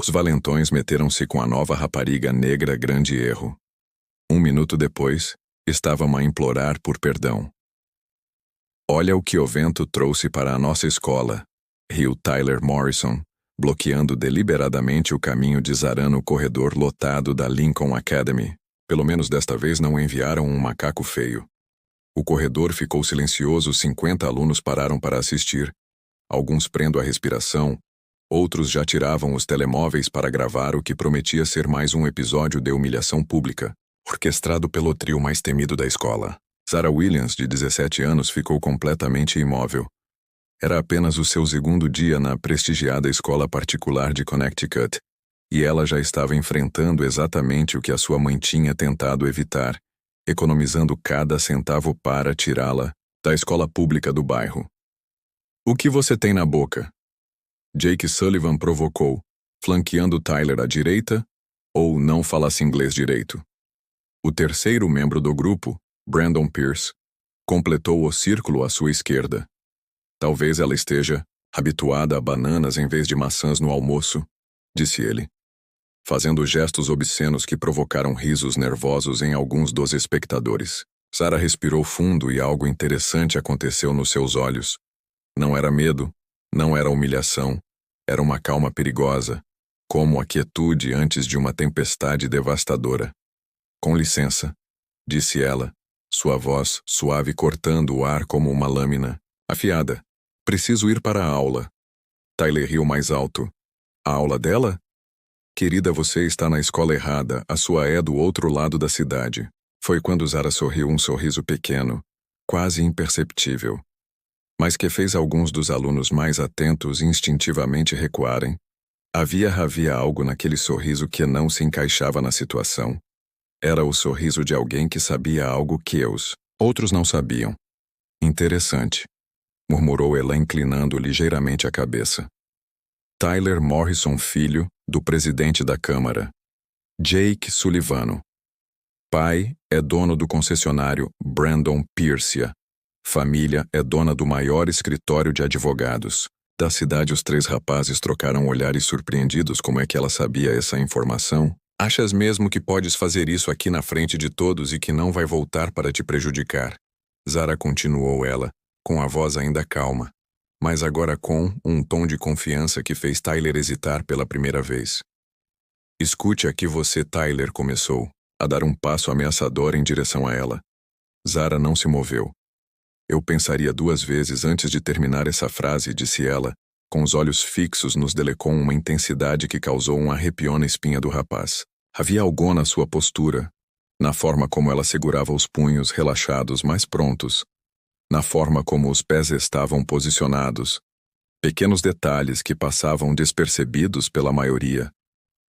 Os valentões meteram-se com a nova rapariga negra grande erro. 1 minuto depois, estavam a implorar por perdão. Olha o que o vento trouxe para a nossa escola, riu Tyler Morrison, bloqueando deliberadamente o caminho de Zara no corredor lotado da Lincoln Academy. Pelo menos desta vez não enviaram um macaco feio. O corredor ficou silencioso, 50 alunos pararam para assistir, alguns prendo a respiração, outros já tiravam os telemóveis para gravar o que prometia ser mais um episódio de humilhação pública, orquestrado pelo trio mais temido da escola. Zara Williams, de 17 anos, ficou completamente imóvel. Era apenas o seu segundo dia na prestigiada escola particular de Connecticut, e ela já estava enfrentando exatamente o que a sua mãe tinha tentado evitar, economizando cada centavo para tirá-la da escola pública do bairro. O que você tem na boca? Jake Sullivan provocou, flanqueando Tyler à direita, ou não falasse inglês direito. O terceiro membro do grupo, Brandon Pierce, completou o círculo à sua esquerda. Talvez ela esteja habituada a bananas em vez de maçãs no almoço, disse ele, fazendo gestos obscenos que provocaram risos nervosos em alguns dos espectadores. Zara respirou fundo e algo interessante aconteceu nos seus olhos. Não era medo, não era humilhação, era uma calma perigosa, como a quietude antes de uma tempestade devastadora. Com licença, disse ela, sua voz suave cortando o ar como uma lâmina afiada. Preciso ir para a aula. Tyler riu mais alto. A aula dela? Querida, você está na escola errada, a sua é do outro lado da cidade. Foi quando Zara sorriu, um sorriso pequeno, quase imperceptível, mas que fez alguns dos alunos mais atentos instintivamente recuarem. Havia algo naquele sorriso que não se encaixava na situação. Era o sorriso de alguém que sabia algo que os outros não sabiam. Interessante, murmurou ela inclinando ligeiramente a cabeça. Tyler Morrison, filho do presidente da Câmara. Jake Sullivan. Pai é dono do concessionário Brandon Pierce. Família é dona do maior escritório de advogados da cidade. Os três rapazes trocaram olhares surpreendidos. Como é que ela sabia essa informação? Achas mesmo que podes fazer isso aqui na frente de todos e que não vai voltar para te prejudicar? Zara continuou ela, com a voz ainda calma, mas agora com um tom de confiança que fez Tyler hesitar pela primeira vez. Escute aqui você, Tyler começou, a dar um passo ameaçador em direção a ela. Zara não se moveu. Eu pensaria 2 vezes antes de terminar essa frase, disse ela, com os olhos fixos nos dele com uma intensidade que causou um arrepio na espinha do rapaz. Havia algo na sua postura, na forma como ela segurava os punhos relaxados mais prontos, na forma como os pés estavam posicionados, pequenos detalhes que passavam despercebidos pela maioria,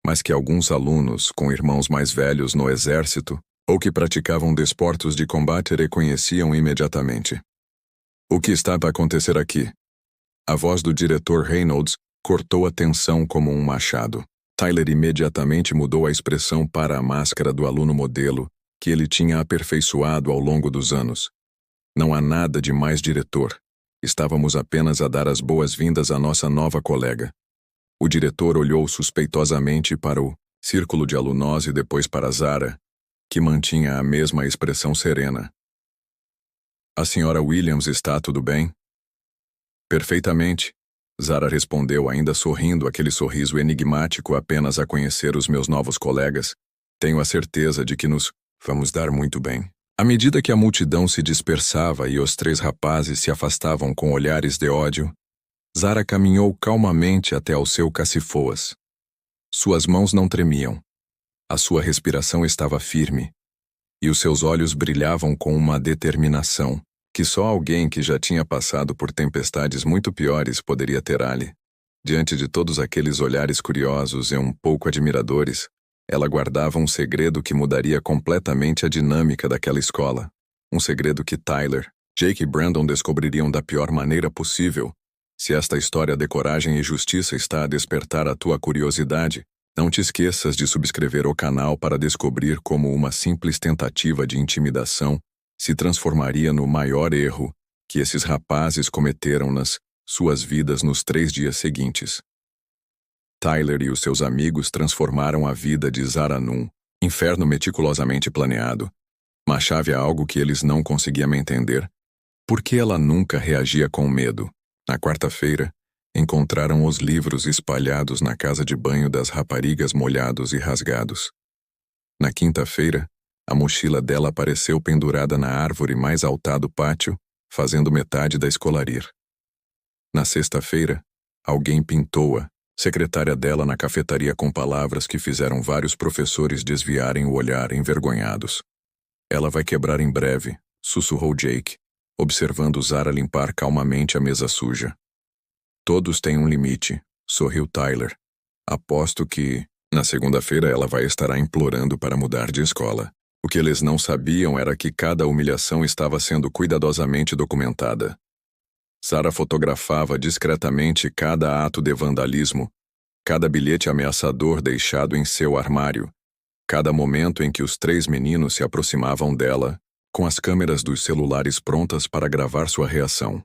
mas que alguns alunos com irmãos mais velhos no exército ou que praticavam desportos de combate reconheciam imediatamente. O que estava a acontecer aqui? A voz do diretor Reynolds cortou a tensão como um machado. Tyler imediatamente mudou a expressão para a máscara do aluno modelo que ele tinha aperfeiçoado ao longo dos anos. Não há nada de mais, diretor. Estávamos apenas a dar as boas-vindas à nossa nova colega. O diretor olhou suspeitosamente para o círculo de alunos e depois para Zara, que mantinha a mesma expressão serena. A senhora Williams está tudo bem? Perfeitamente. Zara respondeu, ainda sorrindo aquele sorriso enigmático apenas a conhecer os meus novos colegas. Tenho a certeza de que nos vamos dar muito bem. À medida que a multidão se dispersava e os 3 rapazes se afastavam com olhares de ódio, Zara caminhou calmamente até ao seu cacifoas. Suas mãos não tremiam. A sua respiração estava firme. E os seus olhos brilhavam com uma determinação que só alguém que já tinha passado por tempestades muito piores poderia ter ali. Diante de todos aqueles olhares curiosos e um pouco admiradores, ela guardava um segredo que mudaria completamente a dinâmica daquela escola. Um segredo que Tyler, Jake e Brandon descobririam da pior maneira possível. Se esta história de coragem e justiça está a despertar a tua curiosidade, não te esqueças de subscrever o canal para descobrir como uma simples tentativa de intimidação se transformaria no maior erro que esses rapazes cometeram nas suas vidas nos 3 dias seguintes. Tyler e os seus amigos transformaram a vida de Zara num inferno meticulosamente planeado. Mas chave a algo que eles não conseguiam entender. Por que ela nunca reagia com medo? Na quarta-feira, encontraram os livros espalhados na casa de banho das raparigas molhados e rasgados. Na quinta-feira, a mochila dela apareceu pendurada na árvore mais alta do pátio, fazendo metade da escolarir. Na sexta-feira, alguém pintou-a, secretária dela, na cafetaria com palavras que fizeram vários professores desviarem o olhar envergonhados. Ela vai quebrar em breve, sussurrou Jake, observando Zara limpar calmamente a mesa suja. Todos têm um limite, sorriu Tyler. Aposto que, na segunda-feira, ela vai estar a implorando para mudar de escola. O que eles não sabiam era que cada humilhação estava sendo cuidadosamente documentada. Zara fotografava discretamente cada ato de vandalismo, cada bilhete ameaçador deixado em seu armário, cada momento em que os 3 meninos se aproximavam dela, com as câmeras dos celulares prontas para gravar sua reação.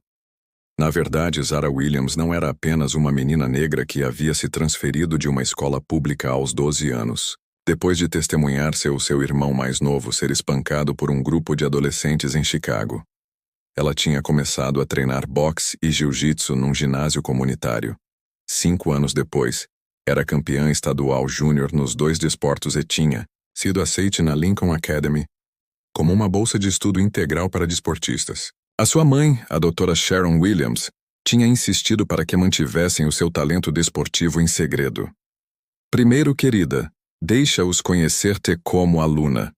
Na verdade, Zara Williams não era apenas uma menina negra que havia se transferido de uma escola pública aos 12 anos, depois de testemunhar seu irmão mais novo ser espancado por um grupo de adolescentes em Chicago. Ela tinha começado a treinar boxe e jiu-jitsu num ginásio comunitário. 5 anos depois, era campeã estadual júnior nos 2 desportos e tinha sido aceite na Lincoln Academy como uma bolsa de estudo integral para desportistas. A sua mãe, a doutora Sharon Williams, tinha insistido para que mantivessem o seu talento desportivo em segredo. Primeiro, querida, deixa-os conhecer-te como aluna.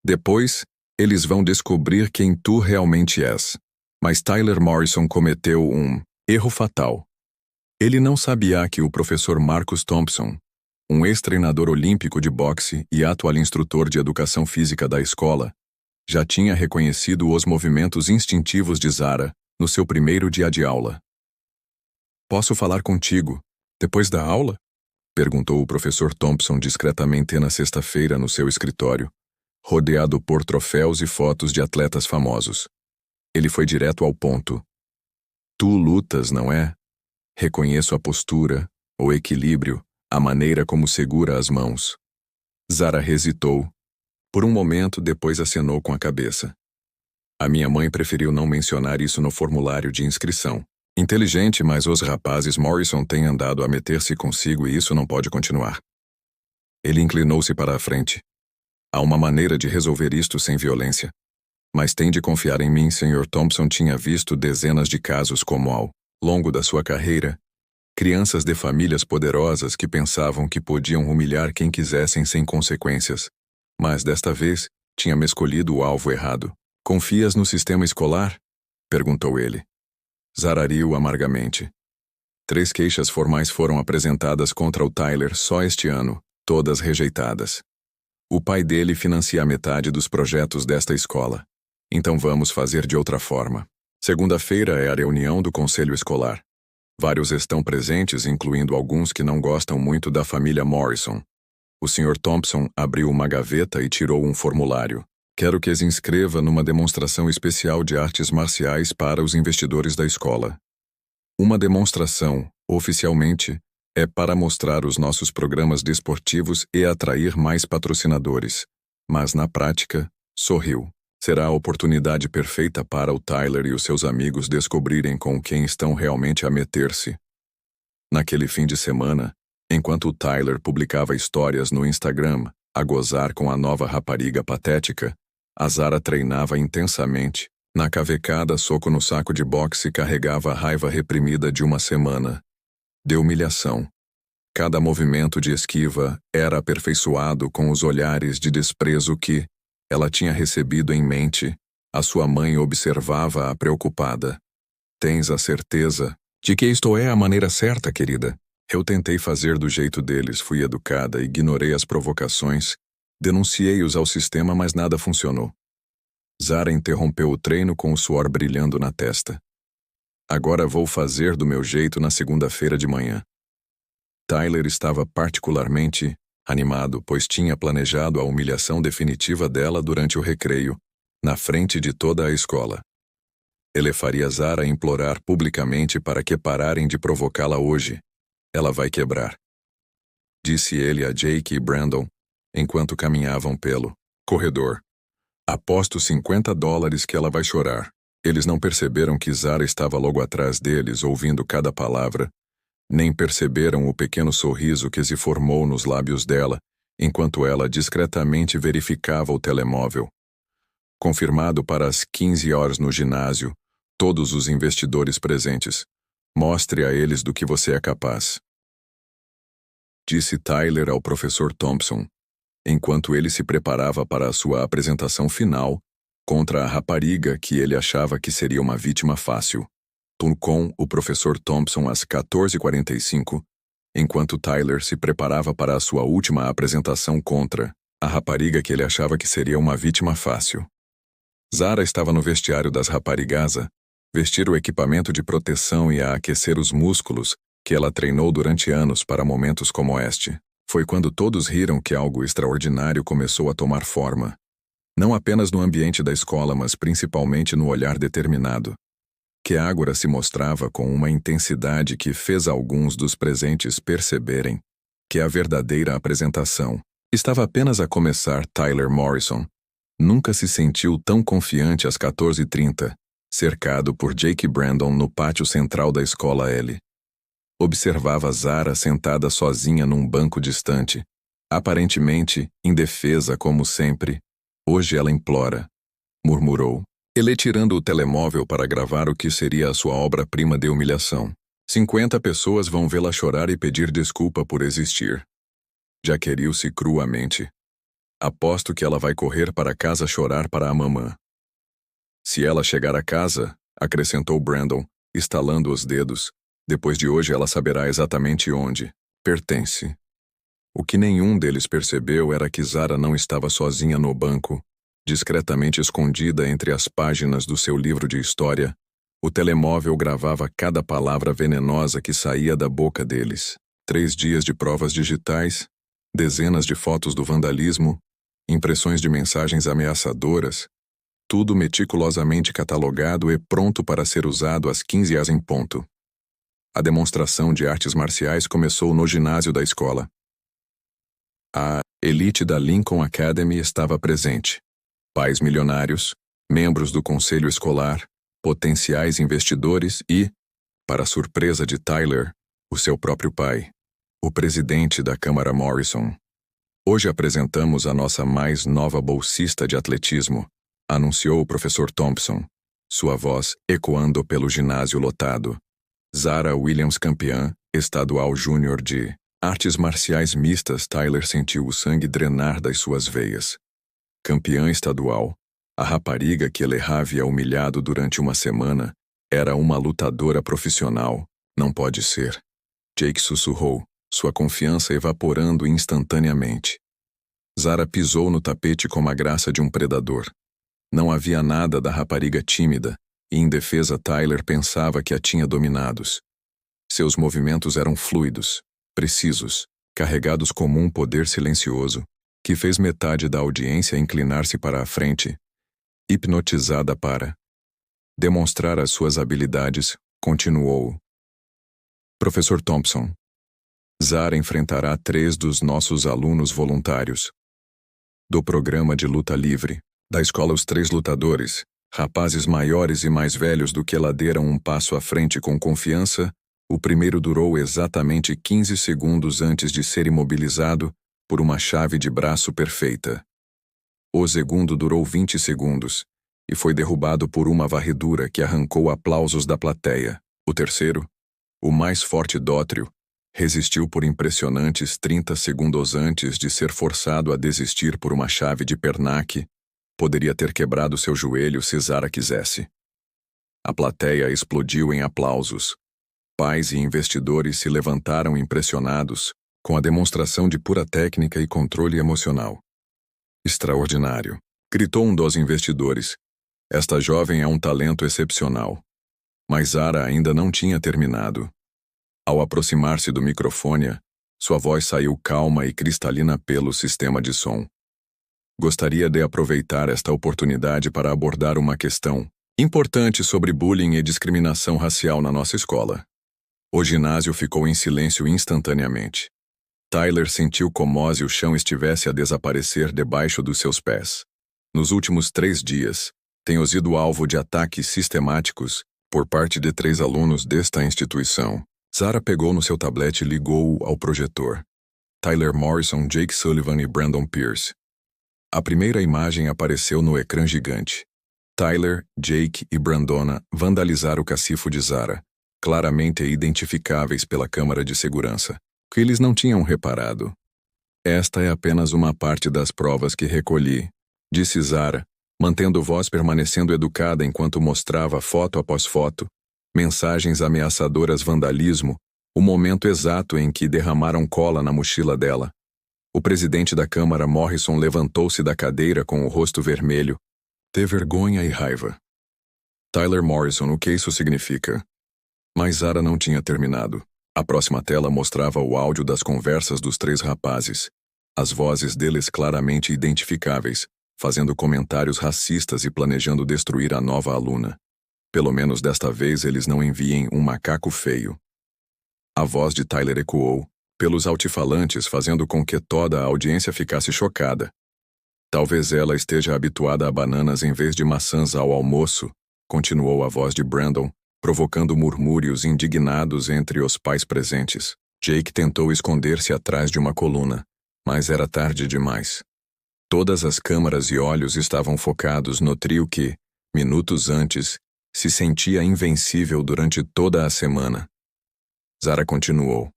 Depois, eles vão descobrir quem tu realmente és. Mas Tyler Morrison cometeu um erro fatal. Ele não sabia que o professor Marcus Thompson, um ex-treinador olímpico de boxe e atual instrutor de educação física da escola, já tinha reconhecido os movimentos instintivos de Zara no seu primeiro dia de aula. "Posso falar contigo, depois da aula?" perguntou o professor Thompson discretamente na sexta-feira no seu escritório, rodeado por troféus e fotos de atletas famosos. Ele foi direto ao ponto. "Tu lutas, não é? Reconheço a postura, o equilíbrio, a maneira como segura as mãos." Zara hesitou. Por um momento, depois acenou com a cabeça. "A minha mãe preferiu não mencionar isso no formulário de inscrição. Inteligente, mas os rapazes Morrison têm andado a meter-se consigo e isso não pode continuar." Ele inclinou-se para a frente. "Há uma maneira de resolver isto sem violência. Mas tem de confiar em mim." Sr. Thompson tinha visto dezenas de casos como ao longo da sua carreira. Crianças de famílias poderosas que pensavam que podiam humilhar quem quisessem sem consequências. Mas desta vez, tinha-me escolhido o alvo errado. "Confias no sistema escolar?" perguntou ele. Zara riu amargamente. 3 queixas formais foram apresentadas contra o Tyler só este ano, todas rejeitadas. O pai dele financia a metade dos projetos desta escola. Então vamos fazer de outra forma. Segunda-feira é a reunião do conselho escolar. Vários estão presentes, incluindo alguns que não gostam muito da família Morrison. O Sr. Thompson abriu uma gaveta e tirou um formulário. "Quero que se inscreva numa demonstração especial de artes marciais para os investidores da escola." Uma demonstração, oficialmente, é para mostrar os nossos programas desportivos e atrair mais patrocinadores. Mas na prática, sorriu. Será a oportunidade perfeita para o Tyler e os seus amigos descobrirem com quem estão realmente a meter-se. Naquele fim de semana, enquanto o Tyler publicava histórias no Instagram, a gozar com a nova rapariga patética, a Zara treinava intensamente. Na cavecada, soco no saco de boxe, carregava a raiva reprimida de uma semana de humilhação. Cada movimento de esquiva era aperfeiçoado com os olhares de desprezo que ela tinha recebido em mente. A sua mãe observava-a preocupada. "Tens a certeza de que isto é a maneira certa, querida?" "Eu tentei fazer do jeito deles, fui educada, ignorei as provocações, denunciei-os ao sistema, mas nada funcionou." Zara interrompeu o treino com o suor brilhando na testa. "Agora vou fazer do meu jeito na segunda-feira de manhã." Tyler estava particularmente animado, pois tinha planejado a humilhação definitiva dela durante o recreio, na frente de toda a escola. Ele faria Zara implorar publicamente para que pararem de provocá-la hoje. Ela vai quebrar. disse ele a Jake e Brandon, enquanto caminhavam pelo corredor. Aposto $50 que ela vai chorar. Eles não perceberam que Zara estava logo atrás deles, ouvindo cada palavra, nem perceberam o pequeno sorriso que se formou nos lábios dela, enquanto ela discretamente verificava o telemóvel. Confirmado para as 15 horas no ginásio, todos os investidores presentes. Mostre a eles do que você é capaz. Disse Tyler ao professor Thompson, enquanto ele se preparava para a sua apresentação final contra a rapariga que ele achava que seria uma vítima fácil. Com o professor Thompson às 14h45, enquanto Tyler se preparava para a sua última apresentação contra a rapariga que ele achava que seria uma vítima fácil. Zara estava no vestiário das raparigas, vestir o equipamento de proteção e a aquecer os músculos que ela treinou durante anos para momentos como este. Foi quando todos riram que algo extraordinário começou a tomar forma. Não apenas no ambiente da escola, mas principalmente no olhar determinado, que Ágora se mostrava com uma intensidade que fez alguns dos presentes perceberem que a verdadeira apresentação estava apenas a começar. Tyler Morrison nunca se sentiu tão confiante às 14h30, cercado por Jake e Brandon no pátio central da escola L. Observava Zara sentada sozinha num banco distante, aparentemente indefesa como sempre. Hoje ela implora, murmurou, ele tirando o telemóvel para gravar o que seria a sua obra-prima de humilhação. 50 pessoas vão vê-la chorar e pedir desculpa por existir. Jaqueriu-se cruamente. Aposto que ela vai correr para casa chorar para a mamã. Se ela chegar a casa, acrescentou Brandon, estalando os dedos, depois de hoje ela saberá exatamente onde pertence. O que nenhum deles percebeu era que Zara não estava sozinha no banco, discretamente escondida entre as páginas do seu livro de história. O telemóvel gravava cada palavra venenosa que saía da boca deles. 3 dias de provas digitais, dezenas de fotos do vandalismo, impressões de mensagens ameaçadoras, tudo meticulosamente catalogado e pronto para ser usado às 15h em ponto. A demonstração de artes marciais começou no ginásio da escola. A elite da Lincoln Academy estava presente. Pais milionários, membros do conselho escolar, potenciais investidores e, para a surpresa de Tyler, o seu próprio pai, o presidente da Câmara Morrison. Hoje apresentamos a nossa mais nova bolsista de atletismo, anunciou o professor Thompson, sua voz ecoando pelo ginásio lotado. Zara Williams, campeã estadual júnior de artes marciais mistas. Tyler sentiu o sangue drenar das suas veias. Campeã estadual, a rapariga que ele havia humilhado durante uma semana era uma lutadora profissional. Não pode ser. Jake sussurrou, sua confiança evaporando instantaneamente. Zara pisou no tapete com a graça de um predador. Não havia nada da rapariga tímida, e em defesa Tyler pensava que a tinha dominados. Seus movimentos eram fluidos, precisos, carregados como um poder silencioso, que fez metade da audiência inclinar-se para a frente, hipnotizada para demonstrar as suas habilidades. Continuou. Professor Thompson. Zara enfrentará 3 dos nossos alunos voluntários do programa de luta livre da escola. Os 3 lutadores, rapazes maiores e mais velhos do que ela, deram um passo à frente com confiança. O primeiro durou exatamente 15 segundos antes de ser imobilizado por uma chave de braço perfeita. O segundo durou 20 segundos e foi derrubado por uma varredura que arrancou aplausos da plateia. O terceiro, o mais forte Dótrio, resistiu por impressionantes 30 segundos antes de ser forçado a desistir por uma chave de pernaque. Poderia ter quebrado seu joelho se Zara quisesse. A plateia explodiu em aplausos. Pais e investidores se levantaram impressionados com a demonstração de pura técnica e controle emocional. Extraordinário, gritou um dos investidores. Esta jovem é um talento excepcional. Mas Zara ainda não tinha terminado. Ao aproximar-se do microfone, sua voz saiu calma e cristalina pelo sistema de som. Gostaria de aproveitar esta oportunidade para abordar uma questão importante sobre bullying e discriminação racial na nossa escola. O ginásio ficou em silêncio instantaneamente. Tyler sentiu como se o chão estivesse a desaparecer debaixo dos seus pés. Nos últimos 3 dias, tenho sido alvo de ataques sistemáticos por parte de 3 alunos desta instituição. Zara pegou no seu tablet e ligou-o ao projetor. Tyler Morrison, Jake Sullivan e Brandon Pierce. A primeira imagem apareceu no ecrã gigante. Tyler, Jake e Brandona vandalizaram o cacifo de Zara, claramente identificáveis pela câmara de segurança, que eles não tinham reparado. Esta é apenas uma parte das provas que recolhi, disse Zara, mantendo voz permanecendo educada enquanto mostrava foto após foto, mensagens ameaçadoras vandalismo, o momento exato em que derramaram cola na mochila dela. O presidente da Câmara, Morrison, levantou-se da cadeira com o rosto vermelho. Teve vergonha e raiva. Tyler Morrison, o que isso significa? Mas Zara não tinha terminado. A próxima tela mostrava o áudio das conversas dos 3 rapazes. As vozes deles claramente identificáveis, fazendo comentários racistas e planejando destruir a nova aluna. Pelo menos desta vez eles não enviem um macaco feio. A voz de Tyler ecoou pelos altifalantes, fazendo com que toda a audiência ficasse chocada. Talvez ela esteja habituada a bananas em vez de maçãs ao almoço, continuou a voz de Brandon, provocando murmúrios indignados entre os pais presentes. Jake tentou esconder-se atrás de uma coluna, mas era tarde demais. Todas as câmaras e olhos estavam focados no trio que, minutos antes, se sentia invencível durante toda a semana. Zara continuou.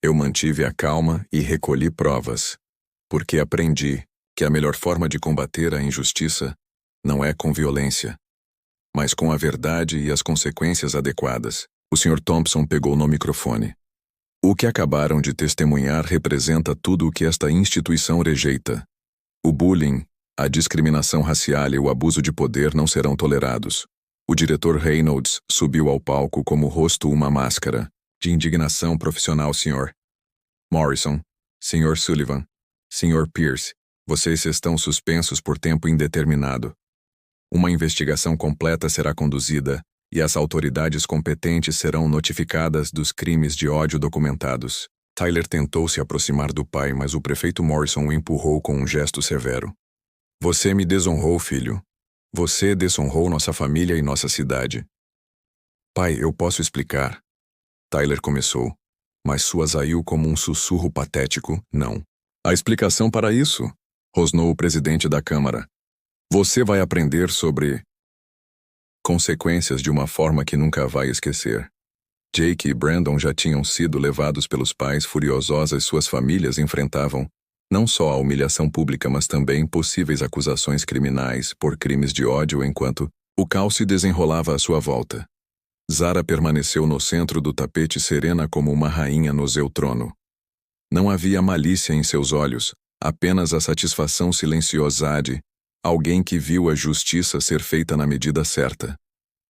Eu mantive a calma e recolhi provas, porque aprendi que a melhor forma de combater a injustiça não é com violência, mas com a verdade e as consequências adequadas. O Sr. Thompson pegou no microfone. O que acabaram de testemunhar representa tudo o que esta instituição rejeita. O bullying, a discriminação racial e o abuso de poder não serão tolerados. O diretor Reynolds subiu ao palco como rosto uma máscara de indignação profissional. Sr. Morrison, Sr. Sullivan, Sr. Pierce, vocês estão suspensos por tempo indeterminado. Uma investigação completa será conduzida e as autoridades competentes serão notificadas dos crimes de ódio documentados. Tyler tentou se aproximar do pai, mas o prefeito Morrison o empurrou com um gesto severo. Você me desonrou, filho. Você desonrou nossa família e nossa cidade. Pai, eu posso explicar. Tyler começou, mas sua saiu como um sussurro patético, não. A explicação para isso? Rosnou o presidente da Câmara. Você vai aprender sobre consequências de uma forma que nunca vai esquecer. Jake e Brandon já tinham sido levados pelos pais furiosos e suas famílias enfrentavam não só a humilhação pública, mas também possíveis acusações criminais por crimes de ódio enquanto o caos se desenrolava à sua volta. Zara permaneceu no centro do tapete serena como uma rainha no seu trono. Não havia malícia em seus olhos, apenas a satisfação silenciosa de alguém que viu a justiça ser feita na medida certa.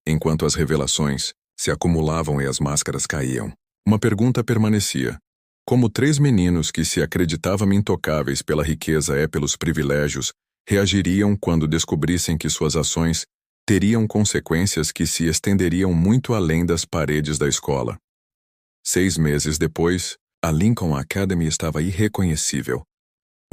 Enquanto as revelações se acumulavam e as máscaras caíam, uma pergunta permanecia. Como 3 meninos que se acreditavam intocáveis pela riqueza e pelos privilégios reagiriam quando descobrissem que suas ações teriam consequências que se estenderiam muito além das paredes da escola? 6 meses depois, a Lincoln Academy estava irreconhecível.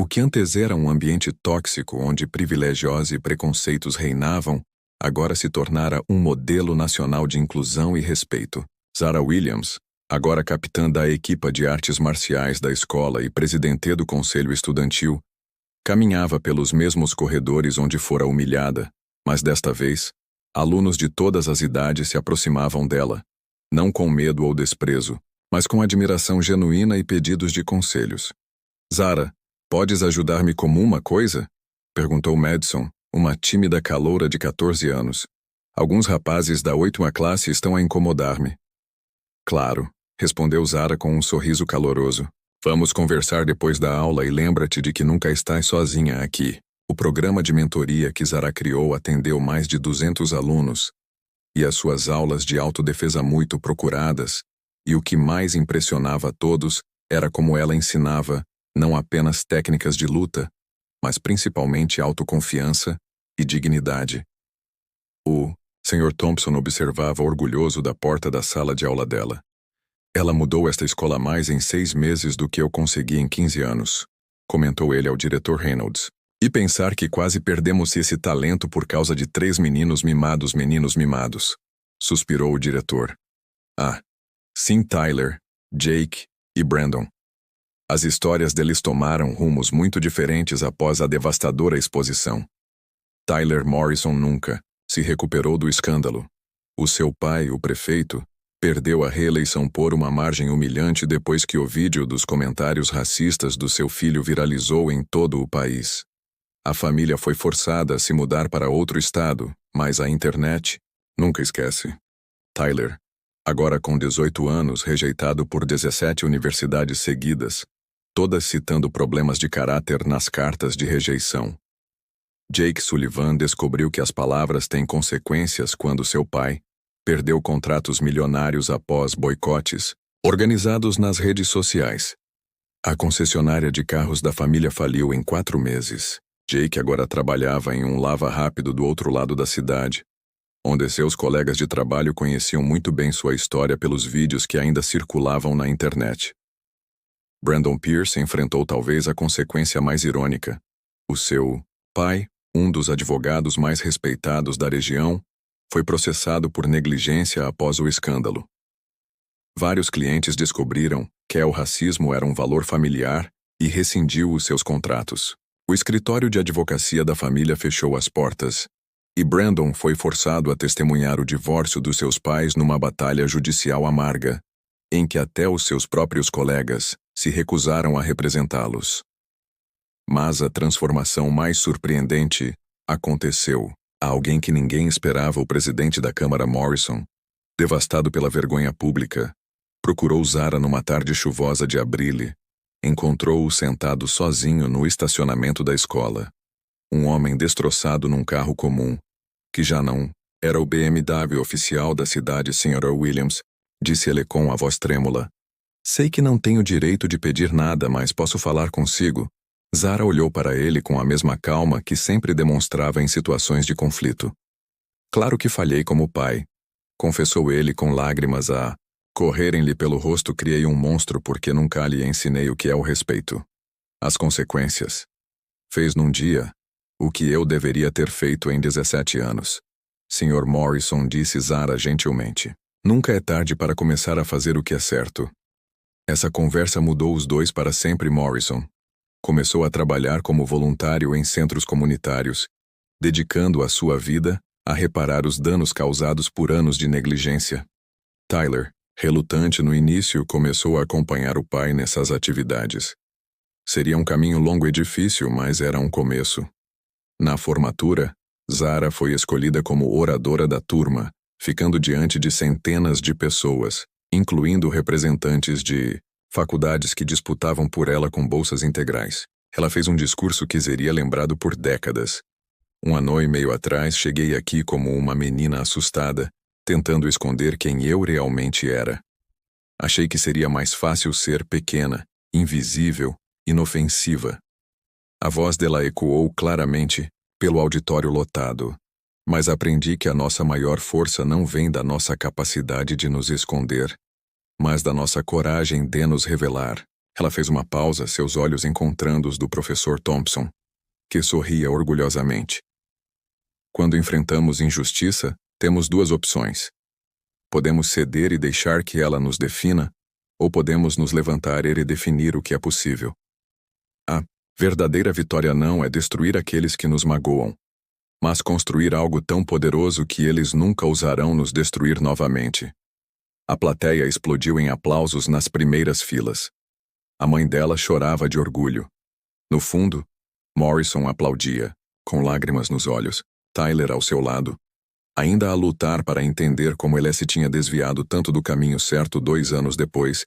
O que antes era um ambiente tóxico onde privilégios e preconceitos reinavam, agora se tornara um modelo nacional de inclusão e respeito. Zara Williams, agora capitã da equipa de artes marciais da escola e presidente do conselho estudantil, caminhava pelos mesmos corredores onde fora humilhada, mas desta vez, alunos de todas as idades se aproximavam dela, não com medo ou desprezo, mas com admiração genuína e pedidos de conselhos. Zara, podes ajudar-me como uma coisa? Perguntou Madison, uma tímida caloura de 14 anos. Alguns rapazes da 8ª classe estão a incomodar-me. Claro, respondeu Zara com um sorriso caloroso. Vamos conversar depois da aula e lembra-te de que nunca estás sozinha aqui. O programa de mentoria que Zara criou atendeu mais de 200 alunos, e as suas aulas de autodefesa muito procuradas, e o que mais impressionava a todos era como ela ensinava não apenas técnicas de luta, mas principalmente autoconfiança e dignidade. O Sr. Thompson observava orgulhoso da porta da sala de aula dela. Ela mudou esta escola mais em 6 meses do que eu consegui em 15 anos, comentou ele ao diretor Reynolds. E pensar que quase perdemos esse talento por causa de 3 meninos mimados, suspirou o diretor. Ah, sim, Tyler, Jake e Brandon. As histórias deles tomaram rumos muito diferentes após a devastadora exposição. Tyler Morrison nunca se recuperou do escândalo. O seu pai, o prefeito, perdeu a reeleição por uma margem humilhante depois que o vídeo dos comentários racistas do seu filho viralizou em todo o país. A família foi forçada a se mudar para outro estado, mas a internet nunca esquece. Tyler, agora com 18 anos, rejeitado por 17 universidades seguidas, todas citando problemas de caráter nas cartas de rejeição. Jake Sullivan descobriu que as palavras têm consequências quando seu pai perdeu contratos milionários após boicotes organizados nas redes sociais. A concessionária de carros da família faliu em 4 meses. Jake agora trabalhava em um lava-rápido do outro lado da cidade, onde seus colegas de trabalho conheciam muito bem sua história pelos vídeos que ainda circulavam na internet. Brandon Pierce enfrentou talvez a consequência mais irônica. O seu pai, um dos advogados mais respeitados da região, foi processado por negligência após o escândalo. Vários clientes descobriram que o racismo era um valor familiar e rescindiu os seus contratos. O escritório de advocacia da família fechou as portas, e Brandon foi forçado a testemunhar o divórcio dos seus pais numa batalha judicial amarga, em que até os seus próprios colegas se recusaram a representá-los. Mas a transformação mais surpreendente aconteceu. Alguém que ninguém esperava, o presidente da Câmara Morrison, devastado pela vergonha pública, procurou Zara numa tarde chuvosa de abril. Encontrou-o sentado sozinho no estacionamento da escola. Um homem destroçado num carro comum, que já não era o BMW oficial da cidade. Sra. Williams, disse ele com a voz trêmula. Sei que não tenho direito de pedir nada, mas posso falar consigo? Zara olhou para ele com a mesma calma que sempre demonstrava em situações de conflito. Claro que falhei como pai, confessou ele com lágrimas a correrem-lhe pelo rosto. Criei um monstro porque nunca lhe ensinei o que é o respeito. As consequências. Fez num dia o que eu deveria ter feito em 17 anos. Sr. Morrison, disse Zara gentilmente. Nunca é tarde para começar a fazer o que é certo. Essa conversa mudou os dois para sempre. Morrison começou a trabalhar como voluntário em centros comunitários, dedicando a sua vida a reparar os danos causados por anos de negligência. Tyler, relutante no início, começou a acompanhar o pai nessas atividades. Seria um caminho longo e difícil, mas era um começo. Na formatura, Zara foi escolhida como oradora da turma, ficando diante de centenas de pessoas, incluindo representantes de faculdades que disputavam por ela com bolsas integrais. Ela fez um discurso que seria lembrado por décadas. 1 ano e meio atrás, cheguei aqui como uma menina assustada, tentando esconder quem eu realmente era. Achei que seria mais fácil ser pequena, invisível, inofensiva. A voz dela ecoou claramente pelo auditório lotado. Mas aprendi que a nossa maior força não vem da nossa capacidade de nos esconder, mas da nossa coragem de nos revelar. Ela fez uma pausa, seus olhos encontrando os do professor Thompson, que sorria orgulhosamente. Quando enfrentamos injustiça, temos 2 opções. Podemos ceder e deixar que ela nos defina, ou podemos nos levantar e redefinir o que é possível. A verdadeira vitória não é destruir aqueles que nos magoam, mas construir algo tão poderoso que eles nunca ousarão nos destruir novamente. A plateia explodiu em aplausos nas primeiras filas. A mãe dela chorava de orgulho. No fundo, Morrison aplaudia, com lágrimas nos olhos, Tyler ao seu lado, ainda a lutar para entender como ele se tinha desviado tanto do caminho certo. 2 anos depois,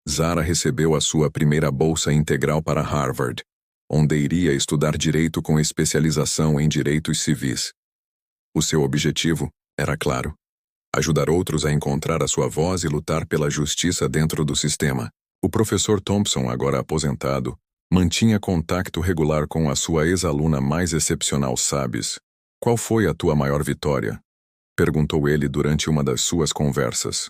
Zara recebeu a sua primeira bolsa integral para Harvard, onde iria estudar direito com especialização em direitos civis. O seu objetivo era claro: ajudar outros a encontrar a sua voz e lutar pela justiça dentro do sistema. O professor Thompson, agora aposentado, mantinha contato regular com a sua ex-aluna mais excepcional. Sabes, qual foi a tua maior vitória? Perguntou ele durante uma das suas conversas.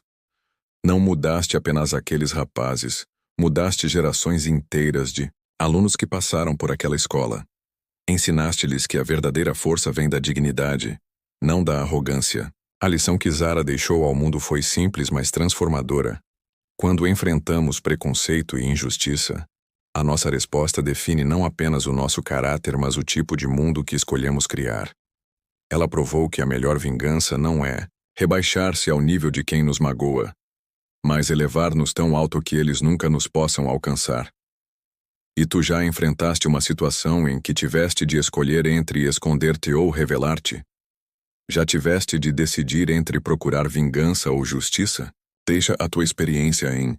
Não mudaste apenas aqueles rapazes, mudaste gerações inteiras de alunos que passaram por aquela escola. Ensinaste-lhes que a verdadeira força vem da dignidade, não da arrogância. A lição que Zara deixou ao mundo foi simples, mas transformadora. Quando enfrentamos preconceito e injustiça, a nossa resposta define não apenas o nosso caráter, mas o tipo de mundo que escolhemos criar. Ela provou que a melhor vingança não é rebaixar-se ao nível de quem nos magoa, mas elevar-nos tão alto que eles nunca nos possam alcançar. E tu já enfrentaste uma situação em que tiveste de escolher entre esconder-te ou revelar-te? Já tiveste de decidir entre procurar vingança ou justiça? Deixa a tua experiência em